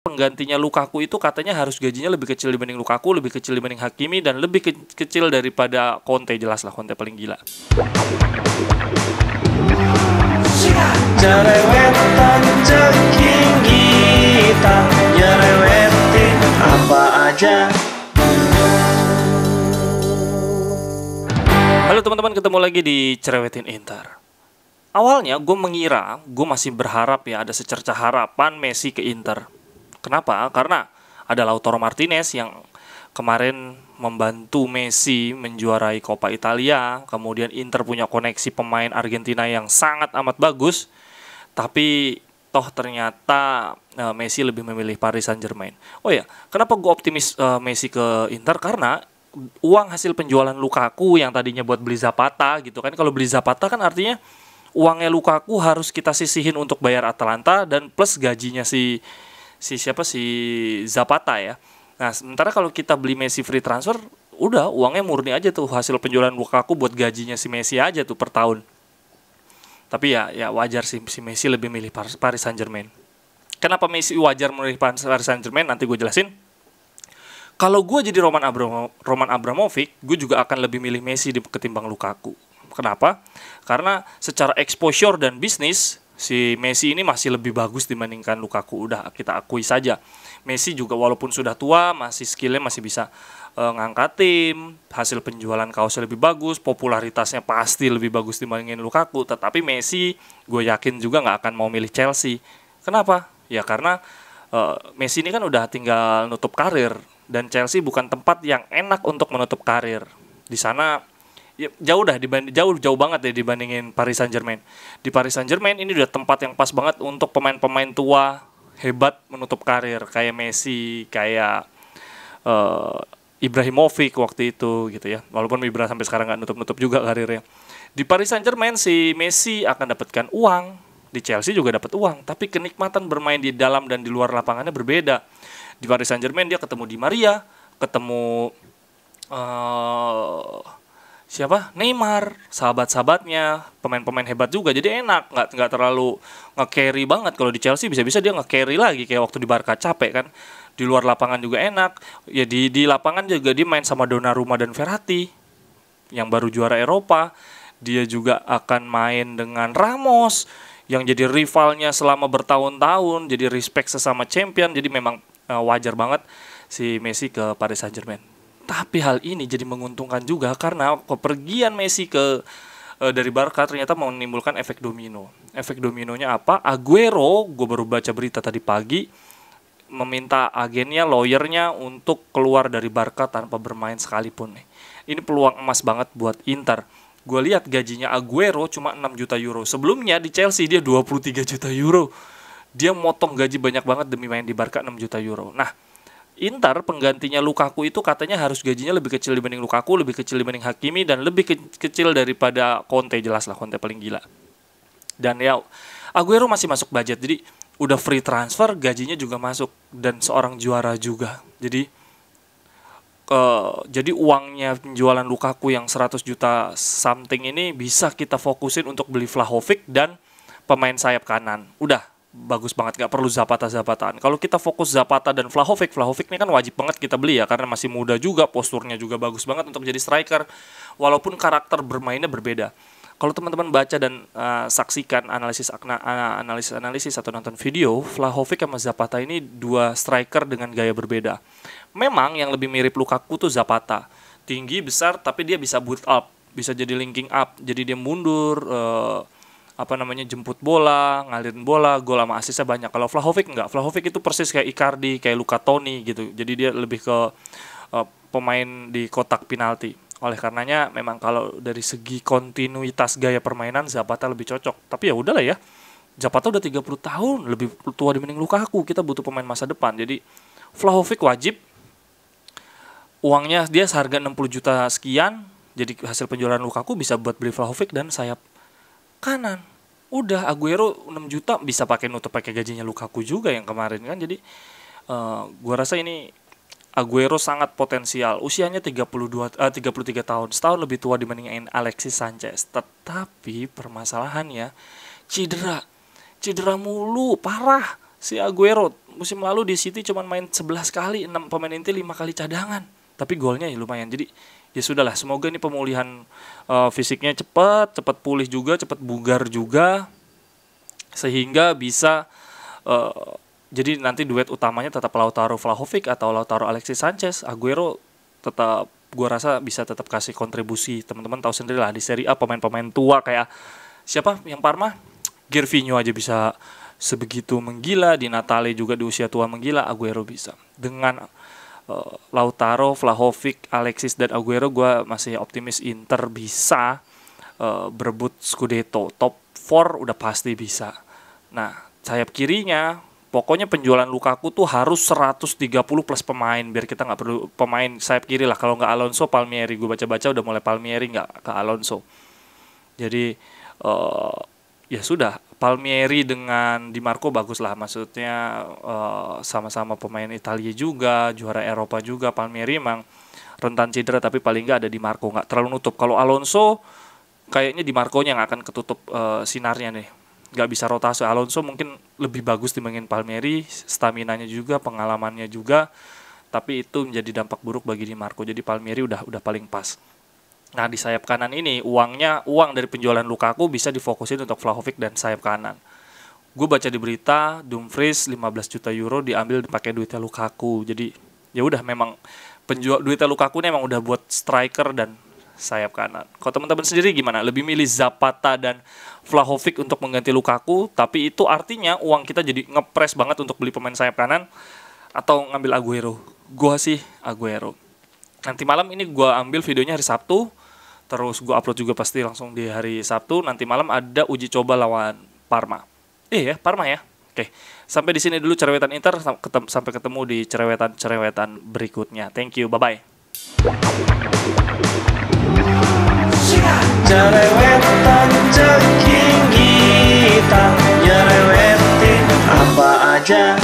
Penggantinya Lukaku itu katanya harus gajinya lebih kecil dibanding Lukaku, lebih kecil dibanding Hakimi, dan lebih kecil daripada Conte. Jelas lah Conte paling gila. Jerewetan ceking kita, nyerewetin apa aja. Halo teman-teman, ketemu lagi di Cerewetin Inter. Awalnya gue mengira, gue masih berharap ya ada secercah harapan Messi ke Inter. Kenapa? Karena ada Lautaro Martinez yang kemarin membantu Messi menjuarai Coppa Italia. Kemudian Inter punya koneksi pemain Argentina yang sangat amat bagus. Tapi toh ternyata Messi lebih memilih Paris Saint-Germain. Oh ya, kenapa gue optimis Messi ke Inter? Karena uang hasil penjualan Lukaku yang tadinya buat beli Zapata gitu kan. Kalau beli Zapata kan artinya uangnya Lukaku harus kita sisihin untuk bayar Atalanta dan plus gajinya si Zapata ya. Nah, sementara kalau kita beli Messi free transfer, udah uangnya murni aja tuh hasil penjualan Lukaku buat gajinya si Messi aja tuh per tahun. Tapi ya wajar sih si Messi lebih milih Paris Saint-Germain. Kenapa Messi wajar memilih Paris Saint-Germain? Nanti gue jelasin. Kalau gue jadi Roman Abramovich, gue juga akan lebih milih Messi ketimbang Lukaku. Kenapa? Karena secara exposure dan bisnis, si Messi ini masih lebih bagus dibandingkan Lukaku. Udah kita akui saja. Messi juga walaupun sudah tua, masih skillnya masih bisa ngangkat tim. Hasil penjualan kaosnya lebih bagus, popularitasnya pasti lebih bagus dibandingin Lukaku. Tetapi Messi, gue yakin juga nggak akan mau milih Chelsea. Kenapa? Ya karena Messi ini kan udah tinggal nutup karir. Dan Chelsea bukan tempat yang enak untuk menutup karir. Di sana ya, jauh banget ya dibandingin Paris Saint-Germain. Di Paris Saint-Germain ini udah tempat yang pas banget untuk pemain-pemain tua hebat menutup karir kayak Messi, kayak Ibrahimovic waktu itu gitu ya. Walaupun Ibra sampai sekarang nggak nutup juga karirnya. Di Paris Saint-Germain si Messi akan dapatkan uang, di Chelsea juga dapat uang, tapi kenikmatan bermain di dalam dan di luar lapangannya berbeda. Di Paris Saint-Germain dia ketemu Di Maria, ketemu Neymar, sahabat-sahabatnya, pemain-pemain hebat juga, jadi enak, nggak terlalu nge-carry banget. Kalau di Chelsea bisa-bisa dia nge-carry lagi kayak waktu di Barca, capek kan. Di luar lapangan juga enak, ya di lapangan juga dia main sama Donnarumma dan Verratti yang baru juara Eropa. Dia juga akan main dengan Ramos yang jadi rivalnya selama bertahun-tahun, jadi respect sesama champion. Jadi memang wajar banget si Messi ke Paris Saint-Germain. Tapi hal ini jadi menguntungkan juga karena kepergian Messi dari Barca ternyata menimbulkan efek domino. Efek dominonya apa? Aguero, gue baru baca berita tadi pagi, meminta agennya, lawyernya untuk keluar dari Barca tanpa bermain sekalipun. Ini peluang emas banget buat Inter. Gue lihat gajinya Aguero cuma 6 juta euro. Sebelumnya di Chelsea dia 23 juta euro. Dia motong gaji banyak banget demi main di Barca 6 juta euro. Nah, Inter penggantinya Lukaku itu katanya harus gajinya lebih kecil dibanding Lukaku, lebih kecil dibanding Hakimi, dan lebih kecil daripada Conte. Jelas lah Conte paling gila. Dan ya Aguero masih masuk budget, jadi udah free transfer, gajinya juga masuk, dan seorang juara juga. Jadi uangnya penjualan Lukaku yang 100 juta something ini bisa kita fokusin untuk beli Vlahovic dan pemain sayap kanan. Udah bagus banget, gak perlu Zapataan. Kalau kita fokus Zapata dan Vlahovic ini kan wajib banget kita beli ya, karena masih muda juga, posturnya juga bagus banget untuk jadi striker, walaupun karakter bermainnya berbeda. Kalau teman-teman baca dan saksikan analisis atau nonton video, Vlahovic sama Zapata ini dua striker dengan gaya berbeda. Memang yang lebih mirip Lukaku tuh Zapata, tinggi, besar, tapi dia bisa boot up, bisa jadi linking up, jadi dia mundur, jemput bola, ngalirin bola, gol sama asisnya banyak. Kalau Vlahovic enggak. Vlahovic itu persis kayak Icardi, kayak Luca Toni gitu. Jadi dia lebih ke pemain di kotak penalti. Oleh karenanya memang kalau dari segi kontinuitas gaya permainan Zapata lebih cocok. Tapi ya udahlah ya. Zapata udah 30 tahun, lebih tua dibanding Lukaku. Kita butuh pemain masa depan. Jadi Vlahovic wajib. Uangnya dia seharga 60 juta sekian. Jadi hasil penjualan Lukaku bisa buat beli Vlahovic dan sayap kanan. Udah Aguero 6 juta bisa pakai gajinya Lukaku juga yang kemarin kan. Jadi gua rasa ini Aguero sangat potensial. Usianya 33 tahun, setahun lebih tua dibandingin Alexis Sanchez. Tetapi permasalahannya cedera mulu, parah. Si Aguero musim lalu di City cuma main 11 kali, 6 pemain inti, 5 kali cadangan. Tapi golnya ya lumayan. Jadi ya sudahlah, semoga ini pemulihan fisiknya cepat pulih juga, cepat bugar juga, sehingga bisa jadi nanti duet utamanya tetap Lautaro Vlahovic atau Lautaro Alexis Sanchez. Aguero tetap, gua rasa bisa tetap kasih kontribusi. Teman-teman tahu sendiri lah di Serie A pemain-pemain tua kayak siapa yang Parma, Gervinho aja bisa sebegitu menggila, di Natale juga di usia tua menggila, Aguero bisa. Dengan Lautaro, Vlahovic, Alexis, dan Aguero, gue masih optimis Inter bisa berebut Scudetto. Top 4 udah pasti bisa. Nah, sayap kirinya, pokoknya penjualan Lukaku tuh harus 130 plus pemain, biar kita nggak perlu pemain sayap kiri lah. Kalau nggak Alonso, Palmieri. Gue baca-baca udah mulai Palmieri, nggak ke Alonso. Jadi ya sudah, Palmieri dengan Di Marco bagus lah, maksudnya sama-sama pemain Italia juga, juara Eropa juga. Palmieri emang rentan cedera, tapi paling nggak ada Di Marco, nggak terlalu nutup. Kalau Alonso kayaknya Di Marco-nya nggak akan ketutup sinarnya nih, nggak bisa rotasi. Alonso mungkin lebih bagus dibandingin Palmieri, staminanya juga, pengalamannya juga, tapi itu menjadi dampak buruk bagi Di Marco. Jadi Palmieri udah paling pas. Nah, di sayap kanan ini uang dari penjualan Lukaku bisa difokusin untuk Vlahovic dan sayap kanan. Gue baca di berita Dumfries 15 juta euro diambil dipakai duitnya Lukaku. Jadi ya udah, memang duitnya Lukaku ini emang udah buat striker dan sayap kanan. Kalau teman-teman sendiri gimana? Lebih milih Zapata dan Vlahovic untuk mengganti Lukaku, tapi itu artinya uang kita jadi ngepres banget untuk beli pemain sayap kanan, atau ngambil Aguero? Gue sih Aguero. Nanti malam ini gue ambil videonya hari Sabtu, terus gue upload juga pasti langsung di hari Sabtu. Nanti malam ada uji coba lawan Parma. Parma ya. Oke, sampai di sini dulu cerewetan Inter. Sampai ketemu di cerewetan berikutnya. Thank you, bye-bye. Cerewetan ceking kita, nyerewetin apa aja.